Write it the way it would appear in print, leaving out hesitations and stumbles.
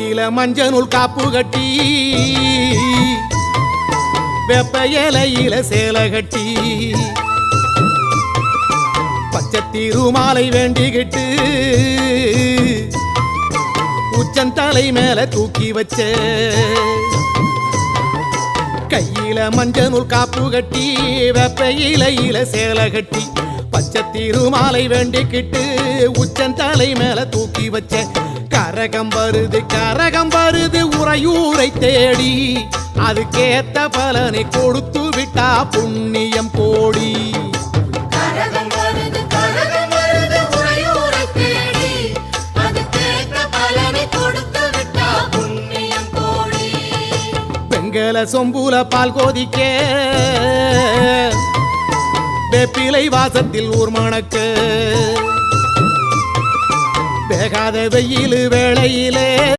கையில மஞ்சள் நூல் காப்பு கட்டி வெப்ப இலையில சேலை கட்டி பச்சை திருமாலை வேண்டிக்கிட்டு உச்சந்தலை மேல தூக்கி வச்ச கையில மஞ்சள் நூல் காப்பு கட்டி வெப்ப இலையில சேலை கட்டி பச்சை திருமாலை வேண்டிக்கிட்டு உச்சந்தலை மேல தூக்கி வச்ச கரகம் வருது உறையூரை தேடி அதுக்கேத்த பலனை கொடுத்து விட்டா புண்ணியம் கோடி. பெங்கல சொம்புல பால் கோதிக்க வேப்பிலை வாசத்தில் ஊர் மணக்க வேகாத வெயில் வேளையிலே